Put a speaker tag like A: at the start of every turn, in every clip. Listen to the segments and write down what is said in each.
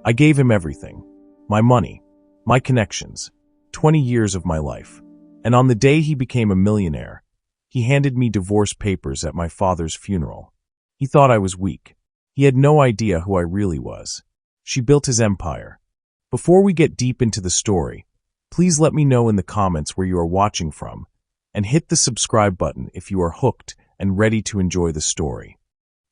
A: I gave him everything. My money, my connections, 20 years of my life. And on the day he became a millionaire, he handed me divorce papers at my father's funeral. He thought I was weak. He had no idea who I really was. She built his empire. Before we get deep into the story, please let me know in the comments where you are watching from, and hit the subscribe button if you are hooked and ready to enjoy the story.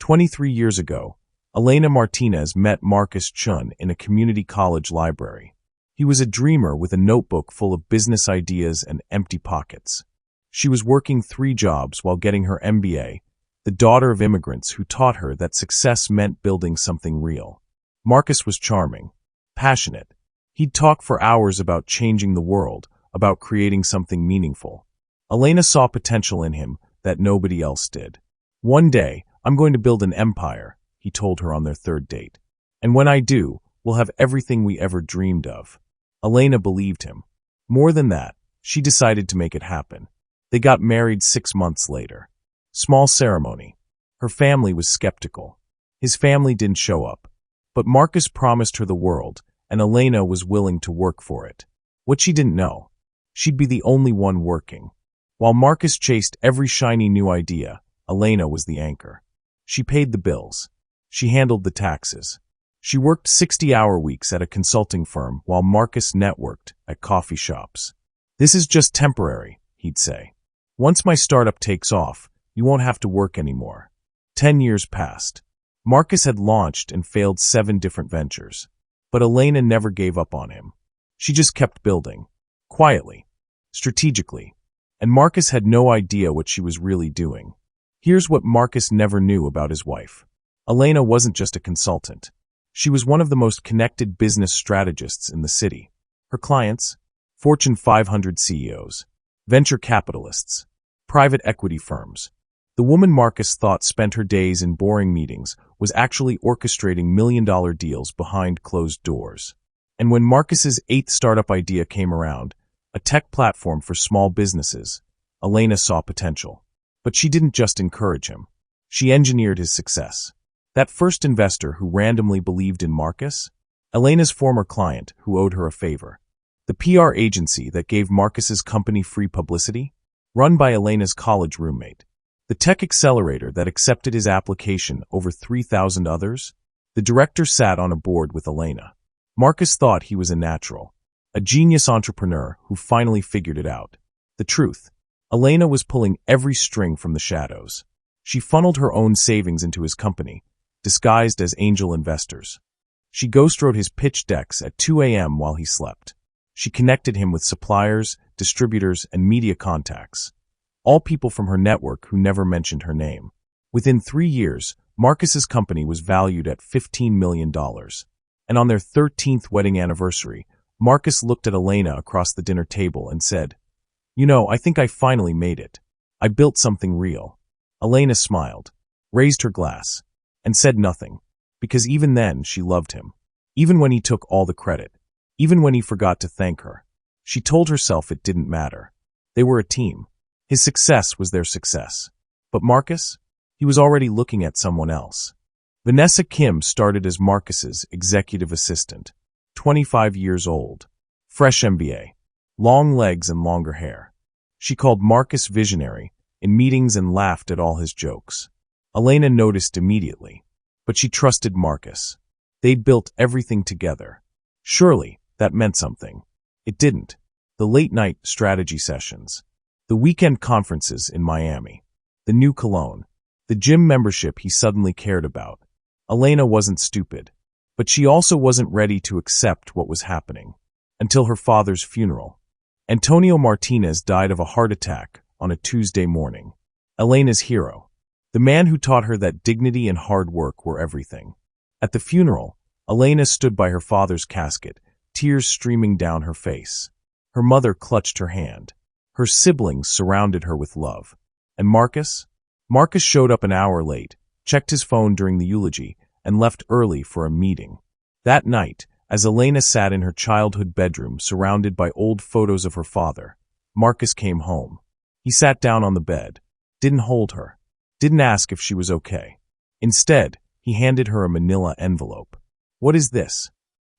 A: 23 years ago, Elena Martinez met Marcus Chun in a community college library. He was a dreamer with a notebook full of business ideas and empty pockets. She was working 3 jobs while getting her MBA, the daughter of immigrants who taught her that success meant building something real. Marcus was charming, passionate. He'd talk for hours about changing the world, about creating something meaningful. Elena saw potential in him that nobody else did. "One day, I'm going to build an empire," he told her on their 3rd date. "And when I do, we'll have everything we ever dreamed of." Elena believed him. More than that, she decided to make it happen. They got married 6 months later. Small ceremony. Her family was skeptical. His family didn't show up. But Marcus promised her the world, and Elena was willing to work for it. What she didn't know, she'd be the only one working. While Marcus chased every shiny new idea, Elena was the anchor. She paid the bills. She handled the taxes. She worked 60-hour weeks at a consulting firm while Marcus networked at coffee shops. "This is just temporary," he'd say. "Once my startup takes off, you won't have to work anymore." 10 years passed. Marcus had launched and failed 7 different ventures. But Elena never gave up on him. She just kept building. Quietly. Strategically. And Marcus had no idea what she was really doing. Here's what Marcus never knew about his wife. Elena wasn't just a consultant. She was one of the most connected business strategists in the city. Her clients? Fortune 500 CEOs, venture capitalists, private equity firms. The woman Marcus thought spent her days in boring meetings was actually orchestrating million-dollar deals behind closed doors. And when Marcus's 8th startup idea came around, a tech platform for small businesses, Elena saw potential. But she didn't just encourage him. She engineered his success. That first investor who randomly believed in Marcus? Elena's former client who owed her a favor. The PR agency that gave Marcus's company free publicity? Run by Elena's college roommate. The tech accelerator that accepted his application over 3,000 others? The director sat on a board with Elena. Marcus thought he was a natural, a genius entrepreneur who finally figured it out. The truth, Elena was pulling every string from the shadows. She funneled her own savings into his company, disguised as angel investors. She ghostwrote his pitch decks at 2 a.m. while he slept. She connected him with suppliers, distributors, and media contacts. All people from her network who never mentioned her name. Within 3 years, Marcus's company was valued at $15 million. And on their 13th wedding anniversary, Marcus looked at Elena across the dinner table and said, "You know, I think I finally made it. I built something real." Elena smiled, raised her glass, and said nothing, because even then she loved him. Even when he took all the credit. Even when he forgot to thank her. She told herself it didn't matter. They were a team. His success was their success. But Marcus? He was already looking at someone else. Vanessa Kim started as Marcus's executive assistant. 25 years old. Fresh MBA. Long legs and longer hair. She called Marcus visionary in meetings and laughed at all his jokes. Elena noticed immediately. But she trusted Marcus. They'd built everything together. Surely, that meant something. It didn't. The late-night strategy sessions. The weekend conferences in Miami. The new cologne. The gym membership he suddenly cared about. Elena wasn't stupid. But she also wasn't ready to accept what was happening. Until her father's funeral. Antonio Martinez died of a heart attack on a Tuesday morning. Elena's hero. The man who taught her that dignity and hard work were everything. At the funeral, Elena stood by her father's casket, tears streaming down her face. Her mother clutched her hand. Her siblings surrounded her with love. And Marcus? Marcus showed up an hour late, checked his phone during the eulogy, and left early for a meeting. That night, as Elena sat in her childhood bedroom surrounded by old photos of her father, Marcus came home. He sat down on the bed, didn't hold her, didn't ask if she was okay. Instead, he handed her a manila envelope. "What is this?"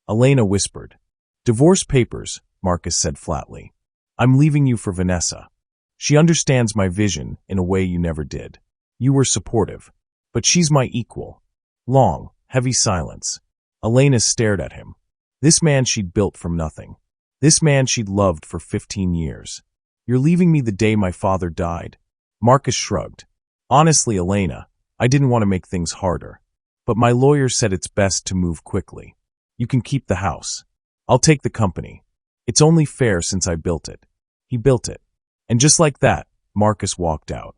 A: Elena whispered. Divorce papers, Marcus said flatly. I'm leaving you for Vanessa. She understands my vision in a way you never did. You were supportive, but she's my equal. Long, heavy silence. Elena stared at him. This man she'd built from nothing. This man she'd loved for 15 years. You're leaving me the day my father died? Marcus shrugged. Honestly, Elena, I didn't want to make things harder. But my lawyer said it's best to move quickly. You can keep the house. I'll take the company. It's only fair since I built it. He built it. And just like that, Marcus walked out.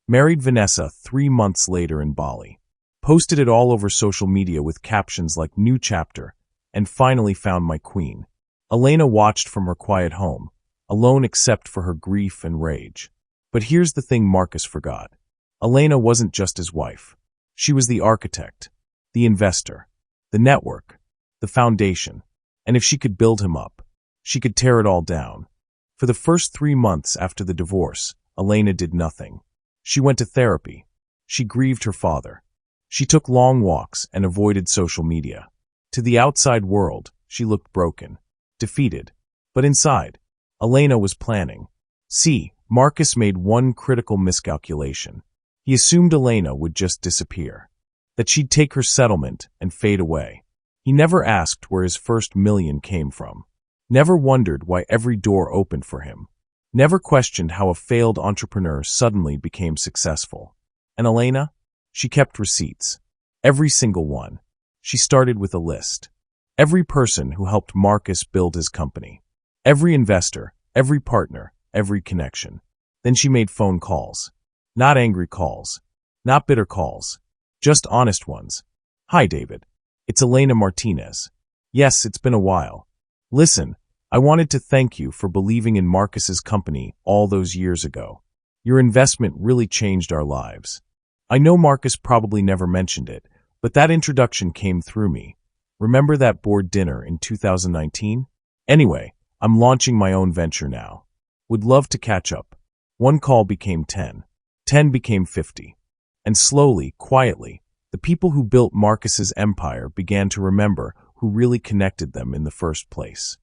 A: Married Vanessa 3 months later in Bali. Posted it all over social media with captions like new chapter, and finally found my queen. Elena watched from her quiet home, alone except for her grief and rage. But here's the thing Marcus forgot. Elena wasn't just his wife. She was the architect, the investor, the network, the foundation. And if she could build him up, she could tear it all down. For the first 3 months after the divorce, Elena did nothing. She went to therapy. She grieved her father. She took long walks and avoided social media. To the outside world, she looked broken, defeated. But inside, Elena was planning. See, Marcus made one critical miscalculation. He assumed Elena would just disappear, that she'd take her settlement and fade away. He never asked where his first million came from. Never wondered why every door opened for him. Never questioned how a failed entrepreneur suddenly became successful. And Elena? She kept receipts. Every single one. She started with a list. Every person who helped Marcus build his company. Every investor, every partner, every connection. Then she made phone calls. Not angry calls. Not bitter calls. Just honest ones. Hi, David. It's Elena Martinez. Yes, it's been a while. Listen, I wanted to thank you for believing in Marcus's company all those years ago. Your investment really changed our lives. I know Marcus probably never mentioned it, but that introduction came through me. Remember that board dinner in 2019? Anyway, I'm launching my own venture now. Would love to catch up. One call became 10. 10 became 50. And slowly, quietly, the people who built Marcus's empire began to remember who really connected them in the first place.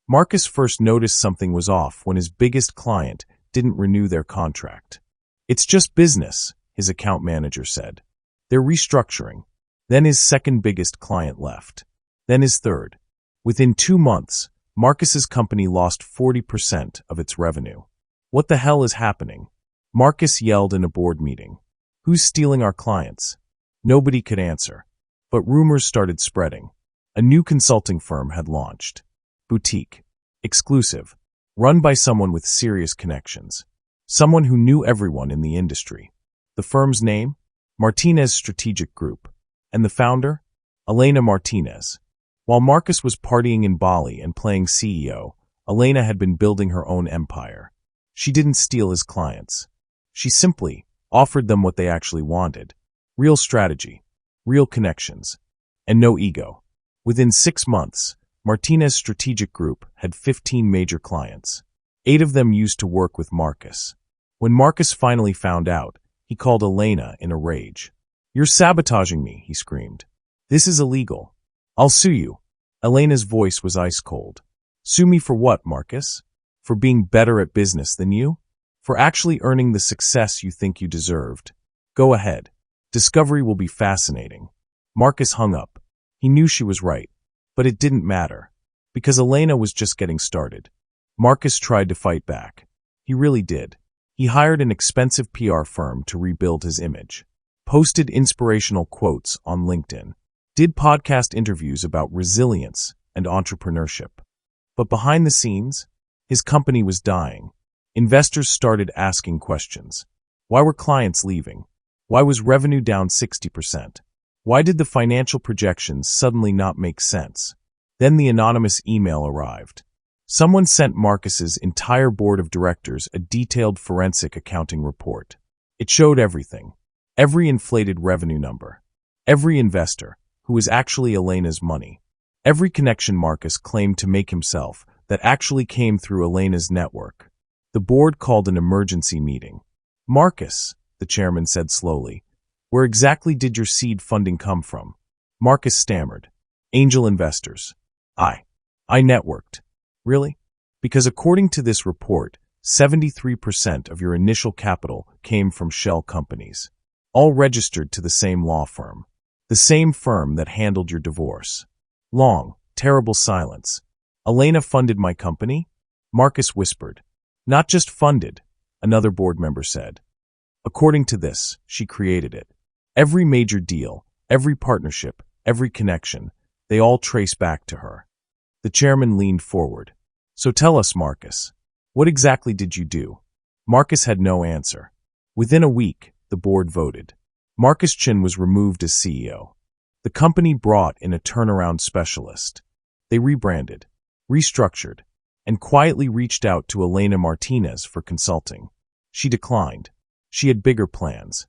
A: Marcus first noticed something was off when his biggest client didn't renew their contract. It's just business, his account manager said. They're restructuring. Then his second biggest client left. Then his third. Within 2 months, Marcus's company lost 40% of its revenue. What the hell is happening? Marcus yelled in a board meeting. Who's stealing our clients? Nobody could answer. But rumors started spreading. A new consulting firm had launched. Boutique. Exclusive. Run by someone with serious connections. Someone who knew everyone in the industry. The firm's name? Martinez Strategic Group. And the founder? Elena Martinez. While Marcus was partying in Bali and playing CEO, Elena had been building her own empire. She didn't steal his clients. She simply offered them what they actually wanted. Real strategy, real connections, and no ego. Within 6 months, Martinez Strategic Group had 15 major clients. 8 of them used to work with Marcus. When Marcus finally found out, he called Elena in a rage. You're sabotaging me, he screamed. This is illegal. I'll sue you. Elena's voice was ice cold. Sue me for what, Marcus? For being better at business than you? For actually earning the success you think you deserved? Go ahead. Discovery will be fascinating. Marcus hung up. He knew she was right. But it didn't matter. Because Elena was just getting started. Marcus tried to fight back. He really did. He hired an expensive PR firm to rebuild his image. Posted inspirational quotes on LinkedIn. Did podcast interviews about resilience and entrepreneurship. But behind the scenes, his company was dying. Investors started asking questions. Why were clients leaving? Why was revenue down 60%? Why did the financial projections suddenly not make sense? Then the anonymous email arrived. Someone sent Marcus's entire board of directors a detailed forensic accounting report. It showed everything. Every inflated revenue number. Every investor, who was actually Elena's money. Every connection Marcus claimed to make himself that actually came through Elena's network. The board called an emergency meeting. Marcus, the chairman said slowly, where exactly did your seed funding come from? Marcus stammered. Angel investors. I networked. Really? Because according to this report, 73% of your initial capital came from shell companies, all registered to the same law firm, the same firm that handled your divorce. Long, terrible silence. Elena funded my company? Marcus whispered. Not just funded, another board member said. According to this, she created it. Every major deal, every partnership, every connection, they all trace back to her. The chairman leaned forward. So tell us, Marcus, what exactly did you do? Marcus had no answer. Within a week, the board voted. Marcus Chin was removed as CEO. The company brought in a turnaround specialist. They rebranded, restructured, and quietly reached out to Elena Martinez for consulting. She declined. She had bigger plans.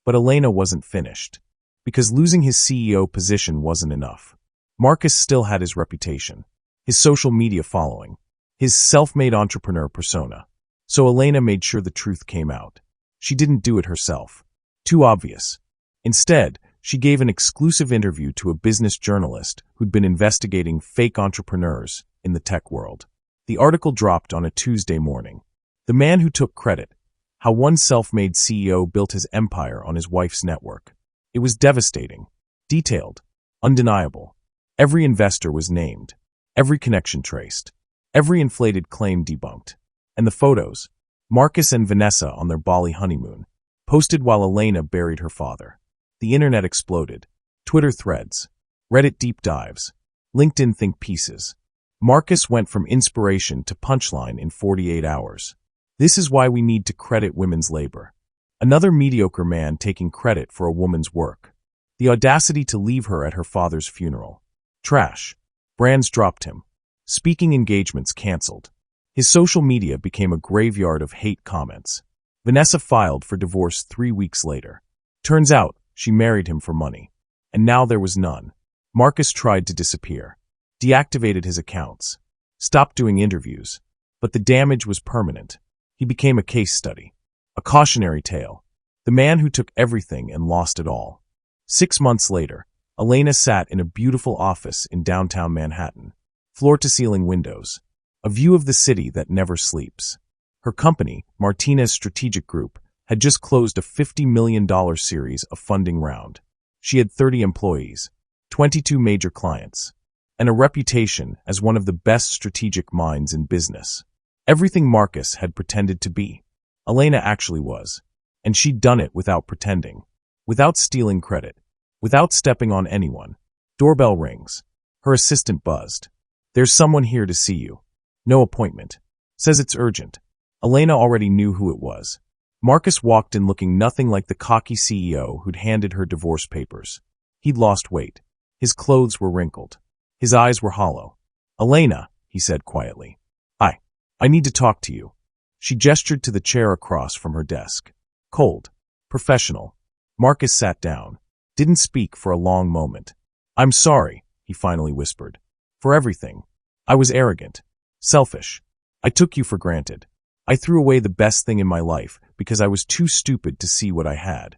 A: But Elena wasn't finished. Because losing his CEO position wasn't enough. Marcus still had his reputation, his social media following, his self-made entrepreneur persona. So Elena made sure the truth came out. She didn't do it herself. Too obvious. Instead, she gave an exclusive interview to a business journalist who'd been investigating fake entrepreneurs in the tech world. The article dropped on a Tuesday morning. The man who took credit, how one self-made CEO built his empire on his wife's network. It was devastating, detailed, undeniable. Every investor was named, every connection traced, every inflated claim debunked. And the photos, Marcus and Vanessa on their Bali honeymoon, posted while Elena buried her father. The internet exploded. Twitter threads, Reddit deep dives, LinkedIn think pieces. Marcus went from inspiration to punchline in 48 hours. This is why we need to credit women's labor. Another mediocre man taking credit for a woman's work. The audacity to leave her at her father's funeral. Trash. Brands dropped him. Speaking engagements canceled. His social media became a graveyard of hate comments. Vanessa filed for divorce 3 weeks later. Turns out, she married him for money. And now there was none. Marcus tried to disappear. Deactivated his accounts. Stopped doing interviews. But the damage was permanent. He became a case study. A cautionary tale. The man who took everything and lost it all. 6 months later, Elena sat in a beautiful office in downtown Manhattan. Floor-to-ceiling windows. A view of the city that never sleeps. Her company, Martinez Strategic Group, had just closed a $50 million series of funding round. She had 30 employees, 22 major clients, and a reputation as one of the best strategic minds in business. Everything Marcus had pretended to be, Elena actually was. And she'd done it without pretending, without stealing credit, without stepping on anyone. Doorbell rings. Her assistant buzzed. There's someone here to see you. No appointment. Says it's urgent. Elena already knew who it was. Marcus walked in looking nothing like the cocky CEO who'd handed her divorce papers. He'd lost weight. His clothes were wrinkled. His eyes were hollow. Elena, he said quietly. I need to talk to you. She gestured to the chair across from her desk. Cold. Professional. Marcus sat down. Didn't speak for a long moment. I'm sorry, he finally whispered. For everything. I was arrogant. Selfish. I took you for granted. I threw away the best thing in my life because I was too stupid to see what I had.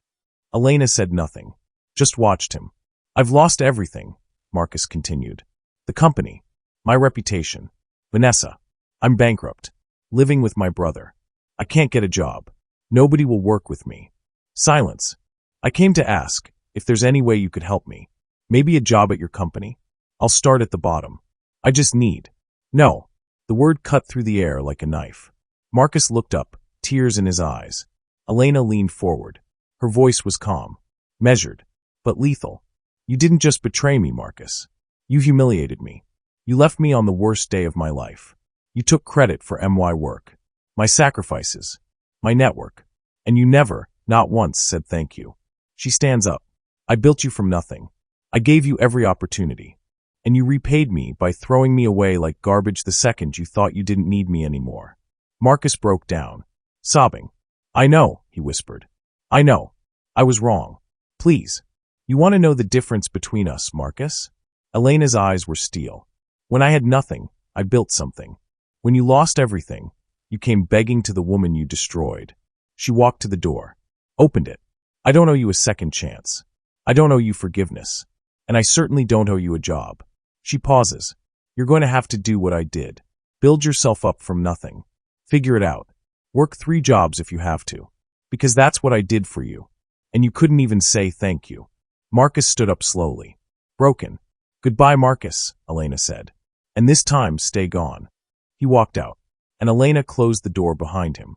A: Elena said nothing. Just watched him. I've lost everything, Marcus continued. The company. My reputation. Vanessa. I'm bankrupt. Living with my brother. I can't get a job. Nobody will work with me. Silence. I came to ask if there's any way you could help me. Maybe a job at your company? I'll start at the bottom. I just need. No. The word cut through the air like a knife. Marcus looked up, tears in his eyes. Elena leaned forward. Her voice was calm, measured, but lethal. You didn't just betray me, Marcus. You humiliated me. You left me on the worst day of my life. You took credit for my work, my sacrifices, my network, and you never, not once, said thank you. She stands up. I built you from nothing. I gave you every opportunity. And you repaid me by throwing me away like garbage the second you thought you didn't need me anymore. Marcus broke down, sobbing. I know, he whispered. I know. I was wrong. Please. You want to know the difference between us, Marcus? Elena's eyes were steel. When I had nothing, I built something. When you lost everything, you came begging to the woman you destroyed. She walked to the door, opened it. I don't owe you a second chance. I don't owe you forgiveness. And I certainly don't owe you a job. She pauses. You're going to have to do what I did. Build yourself up from nothing. Figure it out. Work 3 jobs if you have to. Because that's what I did for you. And you couldn't even say thank you. Marcus stood up slowly. Broken. Goodbye, Marcus, Elena said. And this time, stay gone. He walked out, and Elena closed the door behind him.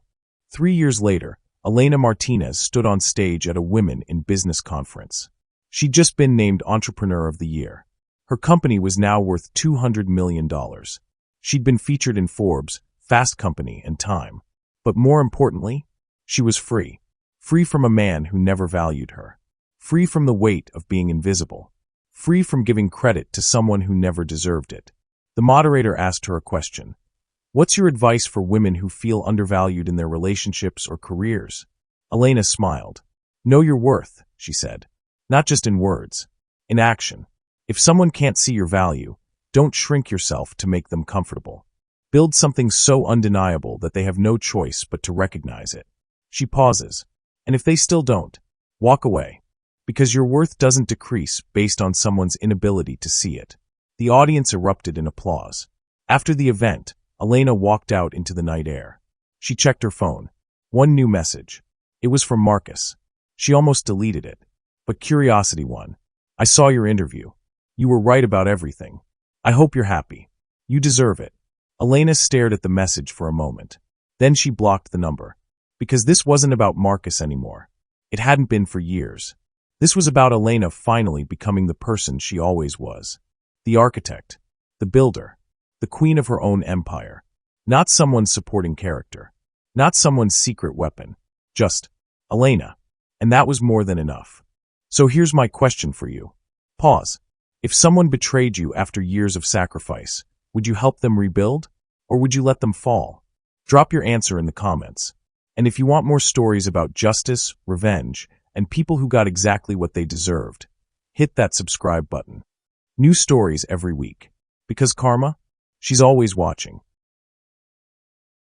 A: 3 years later, Elena Martinez stood on stage at a Women in Business conference. She'd just been named Entrepreneur of the Year. Her company was now worth $200 million. She'd been featured in Forbes, Fast Company, and Time. But more importantly, she was free. Free from a man who never valued her. Free from the weight of being invisible. Free from giving credit to someone who never deserved it. The moderator asked her a question. What's your advice for women who feel undervalued in their relationships or careers? Elena smiled. Know your worth, she said. Not just in words. In action. If someone can't see your value, don't shrink yourself to make them comfortable. Build something so undeniable that they have no choice but to recognize it. She pauses. And if they still don't, walk away. Because your worth doesn't decrease based on someone's inability to see it. The audience erupted in applause. After the event, Elena walked out into the night air. She checked her phone. One new message. It was from Marcus. She almost deleted it. But curiosity won. I saw your interview. You were right about everything. I hope you're happy. You deserve it. Elena stared at the message for a moment. Then she blocked the number. Because this wasn't about Marcus anymore. It hadn't been for years. This was about Elena finally becoming the person she always was. The architect. The builder. The queen of her own empire. Not someone's supporting character. Not someone's secret weapon. Just Elena. And that was more than enough. So here's my question for you. Pause. If someone betrayed you after years of sacrifice, would you help them rebuild? Or would you let them fall? Drop your answer in the comments. And if you want more stories about justice, revenge, and people who got exactly what they deserved, hit that subscribe button. New stories every week. Because karma? She's always watching.